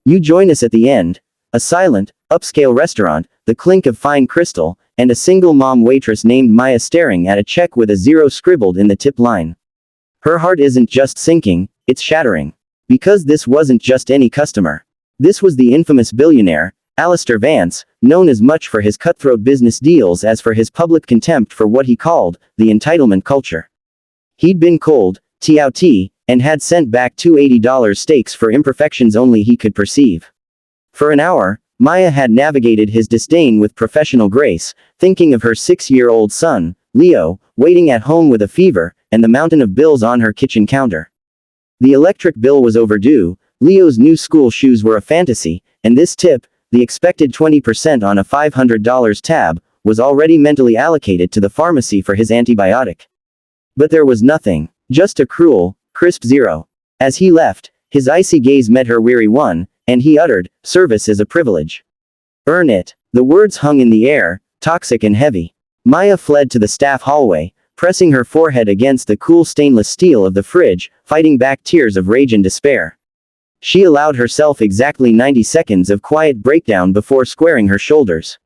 You join us at the end. A silent, upscale restaurant, the clink of fine crystal, and a single mom waitress named Maya staring at a check with a 0 scribbled in the tip line. Her heart isn't just sinking, it's shattering. Because this wasn't just any customer. This was the infamous billionaire, Alistair Vance, known as much for his cutthroat business deals as for his public contempt for what he called the entitlement culture. He'd been cold, TOT, and had sent back two $80 steaks for imperfections only he could perceive. For an hour, Maya had navigated his disdain with professional grace, thinking of her 6-year-old son, Leo, waiting at home with a fever, and the mountain of bills on her kitchen counter. The electric bill was overdue, Leo's new school shoes were a fantasy, and this tip, the expected 20% on a $500 tab, was already mentally allocated to the pharmacy for his antibiotic. But there was nothing, just a cruel, crisp 0. As he left, his icy gaze met her weary one, and he uttered, "Service is a privilege. Earn it." The words hung in the air, toxic and heavy. Maya fled to the staff hallway, pressing her forehead against the cool stainless steel of the fridge, fighting back tears of rage and despair. She allowed herself exactly 90 seconds of quiet breakdown before squaring her shoulders.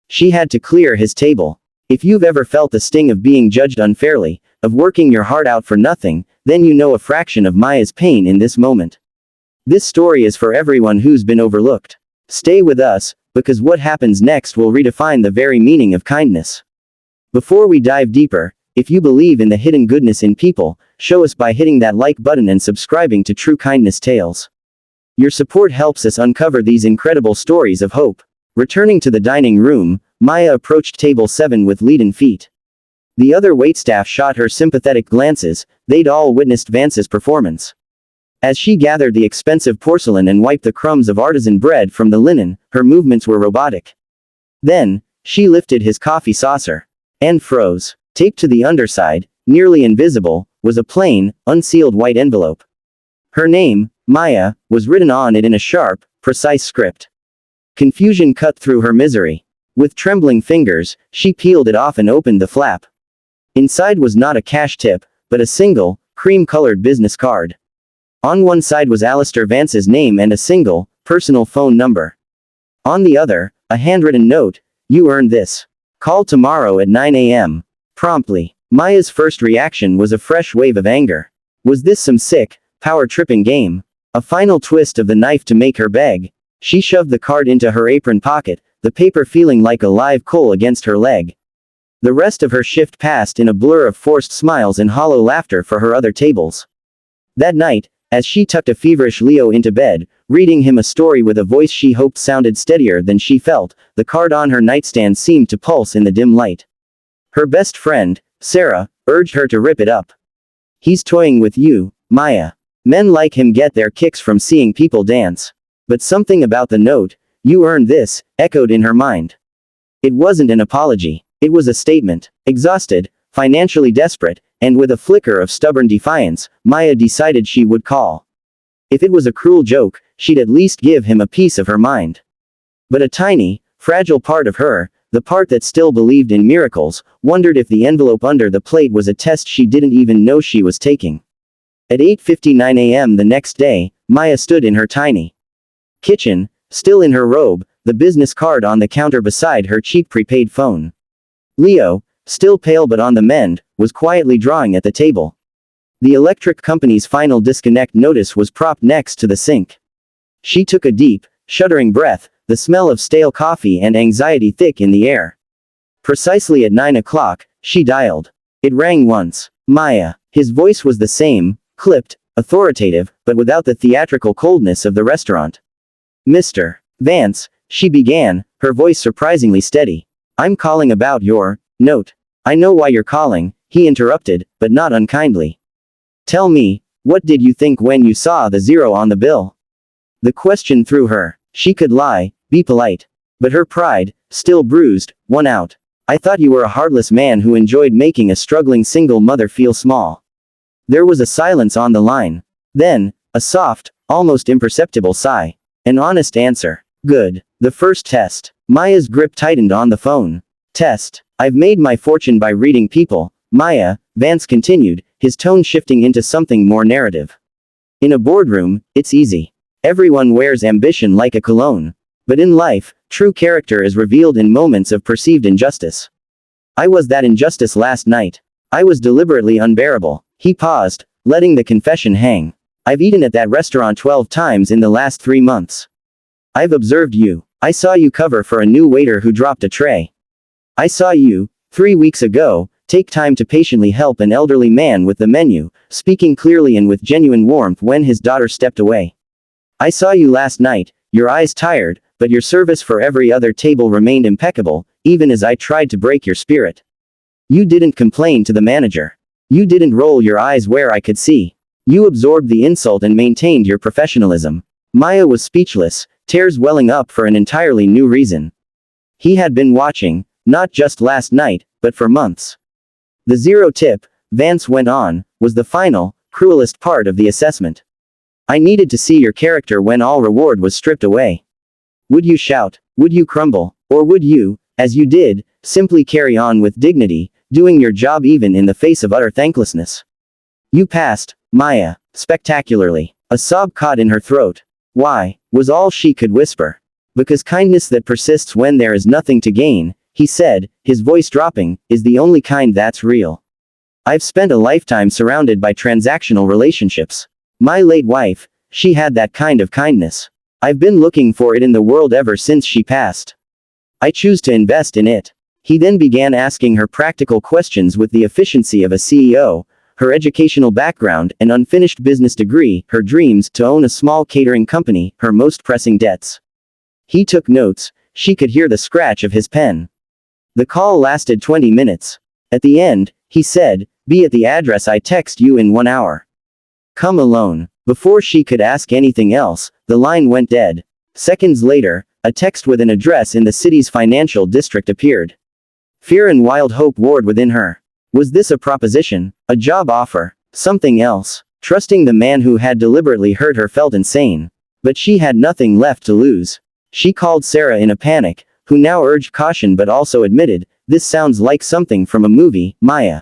She had to clear his table. If you've ever felt the sting of being judged unfairly, of working your heart out for nothing, then you know a fraction of Maya's pain in this moment. This story is for everyone who's been overlooked. Stay with us, because what happens next will redefine the very meaning of kindness. Before we dive deeper, if you believe in the hidden goodness in people, show us by hitting that like button and subscribing to True Kindness Tales. Your support helps us uncover these incredible stories of hope. Returning to the dining room, Maya approached table 7 with leaden feet. The other waitstaff shot her sympathetic glances, they'd all witnessed Vance's performance. As she gathered the expensive porcelain and wiped the crumbs of artisan bread from the linen, her movements were robotic. Then, she lifted his coffee saucer. And froze. Taped to the underside, nearly invisible, was a plain, unsealed white envelope. Her name, Maya, was written on it in a sharp, precise script. Confusion cut through her misery. With trembling fingers, she peeled it off and opened the flap. Inside was not a cash tip, but a single, cream-colored business card. On one side was Alistair Vance's name and a single, personal phone number. On the other, a handwritten note, "You earned this. Call tomorrow at 9 a.m. promptly." Maya's first reaction was a fresh wave of anger. Was this some sick, power-tripping game? A final twist of the knife to make her beg? She shoved the card into her apron pocket, the paper feeling like a live coal against her leg. The rest of her shift passed in a blur of forced smiles and hollow laughter for her other tables. That night, as she tucked a feverish Leo into bed, reading him a story with a voice she hoped sounded steadier than she felt, the card on her nightstand seemed to pulse in the dim light. Her best friend, Sarah, urged her to rip it up. "He's toying with you, Maya. Men like him get their kicks from seeing people dance." But something about the note, "You earned this," echoed in her mind. It wasn't an apology. It was a statement. Exhausted, financially desperate, and with a flicker of stubborn defiance, Maya decided she would call. If it was a cruel joke, she'd at least give him a piece of her mind. But a tiny, fragile part of her, the part that still believed in miracles, wondered if the envelope under the plate was a test she didn't even know she was taking. At 8:59 a.m. the next day, Maya stood in her tiny kitchen, still in her robe, the business card on the counter beside her cheap prepaid phone. Leo, still pale but on the mend, was quietly drawing at the table. The electric company's final disconnect notice was propped next to the sink. She took a deep, shuddering breath, the smell of stale coffee and anxiety thick in the air. Precisely at 9 o'clock, she dialed. It rang once. Maya. His voice was the same, clipped, authoritative, but without the theatrical coldness of the restaurant. "Mr. Vance," she began, her voice surprisingly steady. "I'm calling about your note." "I know why you're calling," he interrupted, but not unkindly. "Tell me, what did you think when you saw the 0 on the bill?" The question threw her. She could lie, be polite. But her pride, still bruised, won out. "I thought you were a heartless man who enjoyed making a struggling single mother feel small." There was a silence on the line. Then, a soft, almost imperceptible sigh. An honest answer. "Good. The first test." Maya's grip tightened on the phone. "Test. I've made my fortune by reading people, Maya," Vance continued, his tone shifting into something more narrative. "In a boardroom, it's easy. Everyone wears ambition like a cologne. But in life, true character is revealed in moments of perceived injustice. I was that injustice last night. I was deliberately unbearable. He paused, letting the confession hang. I've eaten at that restaurant 12 times in the last 3 months. I've observed you. I saw you cover for a new waiter who dropped a tray. I saw you, 3 weeks ago, take time to patiently help an elderly man with the menu, speaking clearly and with genuine warmth when his daughter stepped away. I saw you last night, your eyes tired, but your service for every other table remained impeccable, even as I tried to break your spirit. You didn't complain to the manager. You didn't roll your eyes where I could see. You absorbed the insult and maintained your professionalism. Maya was speechless, tears welling up for an entirely new reason. He had been watching, not just last night, but for months. The zero tip, Vance went on, was the final, cruelest part of the assessment. I needed to see your character when all reward was stripped away. Would you shout? Would you crumble? Or would you, as you did, simply carry on with dignity, doing your job even in the face of utter thanklessness? You passed, Maya, spectacularly. A sob caught in her throat. Why, was all she could whisper. Because kindness that persists when there is nothing to gain, he said, his voice dropping, is the only kind that's real. I've spent a lifetime surrounded by transactional relationships. My late wife, she had that kind of kindness. I've been looking for it in the world ever since she passed. I choose to invest in it. He then began asking her practical questions with the efficiency of a CEO, her educational background, an unfinished business degree, her dreams to own a small catering company, her most pressing debts. He took notes, she could hear the scratch of his pen. The call lasted 20 minutes. At the end, he said, "Be at the address I text you in 1 hour. Come alone." Before she could ask anything else, the line went dead. Seconds later, a text with an address in the city's financial district appeared. Fear and wild hope warred within her. Was this a proposition? A job offer? Something else? Trusting the man who had deliberately hurt her felt insane. But she had nothing left to lose. She called Sarah in a panic, who now urged caution but also admitted, "This sounds like something from a movie, Maya.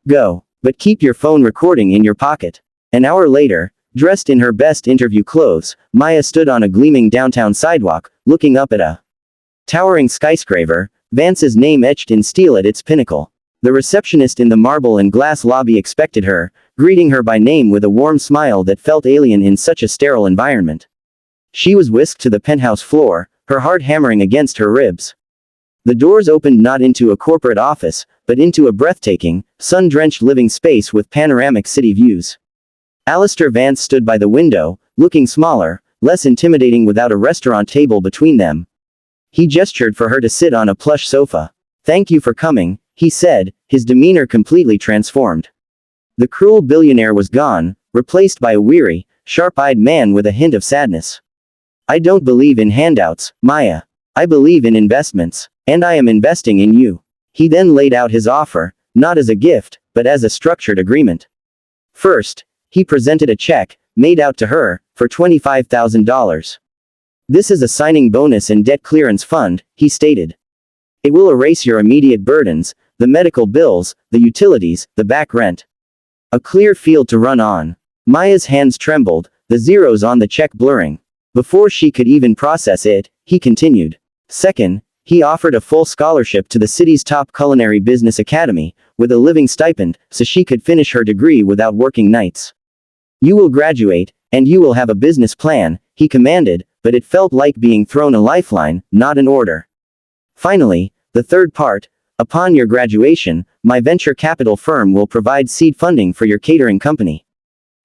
Go. But keep your phone recording in your pocket." An hour later, dressed in her best interview clothes, Maya stood on a gleaming downtown sidewalk, looking up at a towering skyscraper, Vance's name etched in steel at its pinnacle. The receptionist in the marble and glass lobby expected her, greeting her by name with a warm smile that felt alien in such a sterile environment. She was whisked to the penthouse floor, her heart hammering against her ribs. The doors opened not into a corporate office, but into a breathtaking, sun-drenched living space with panoramic city views. Alistair Vance stood by the window, looking smaller, less intimidating without a restaurant table between them. He gestured for her to sit on a plush sofa. "Thank you for coming," he said, his demeanor completely transformed. The cruel billionaire was gone, replaced by a weary, sharp-eyed man with a hint of sadness. "I don't believe in handouts, Maya. I believe in investments. And I am investing in you." He then laid out his offer, not as a gift, but as a structured agreement. First, he presented a check, made out to her, for $25,000. "This is a signing bonus and debt clearance fund," he stated. "It will erase your immediate burdens, the medical bills, the utilities, the back rent. A clear field to run on." Maya's hands trembled, the zeros on the check blurring. Before she could even process it, he continued. "Second, he offered a full scholarship to the city's top culinary business academy, with a living stipend, so she could finish her degree without working nights. You will graduate, and you will have a business plan," he commanded, but it felt like being thrown a lifeline, not an order. Finally, the third part, "Upon your graduation, my venture capital firm will provide seed funding for your catering company.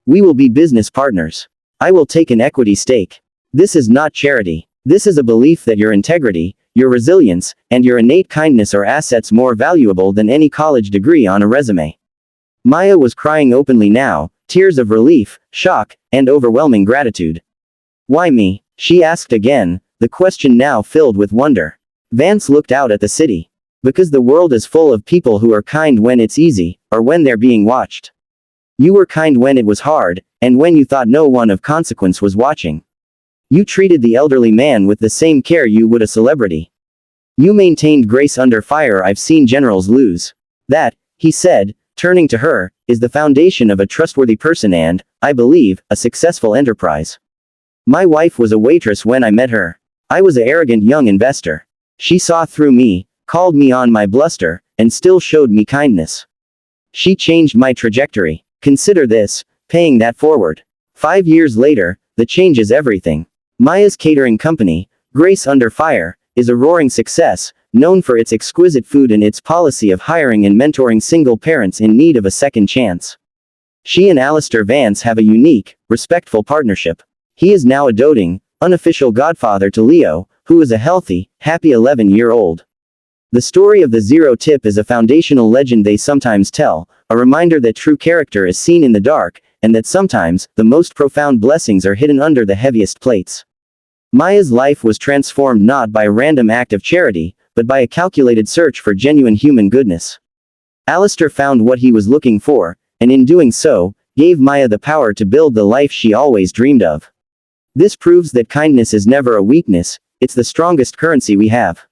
We will be business partners. I will take an equity stake. This is not charity. This is a belief that your integrity, your resilience, and your innate kindness are assets more valuable than any college degree on a resume." Maya was crying openly now, tears of relief, shock, and overwhelming gratitude. "Why me?" she asked again, the question now filled with wonder. Vance looked out at the city. "Because the world is full of people who are kind when it's easy, or when they're being watched. You were kind when it was hard, and when you thought no one of consequence was watching. You treated the elderly man with the same care you would a celebrity. You maintained grace under fire I've seen generals lose. That," he said, turning to her, "is the foundation of a trustworthy person and, I believe, a successful enterprise." My wife was a waitress when I met her. I was an arrogant young investor. She saw through me, called me on my bluster, and still showed me kindness. She changed my trajectory. Consider this, paying that forward. 5 years later, the change is everything. Maya's catering company, Grace Under Fire, is a roaring success, known for its exquisite food and its policy of hiring and mentoring single parents in need of a second chance. She and Alistair Vance have a unique, respectful partnership. He is now a doting, unofficial godfather to Leo, who is a healthy, happy 11-year-old. The story of the zero tip is a foundational legend they sometimes tell, a reminder that true character is seen in the dark, and that sometimes, the most profound blessings are hidden under the heaviest plates. Maya's life was transformed not by a random act of charity, but by a calculated search for genuine human goodness. Alistair found what he was looking for, and in doing so, gave Maya the power to build the life she always dreamed of. This proves that kindness is never a weakness, it's the strongest currency we have.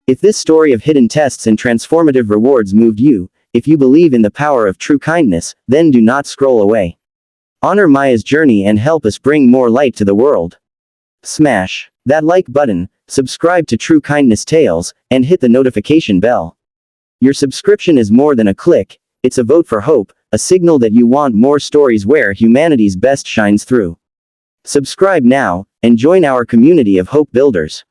If this story of hidden tests and transformative rewards moved you, if you believe in the power of true kindness, then do not scroll away. Honor Maya's journey and help us bring more light to the world. Smash that like button, subscribe to True Kindness Tales, and hit the notification bell. Your subscription is more than a click, it's a vote for hope, a signal that you want more stories where humanity's best shines through. Subscribe now, and join our community of hope builders.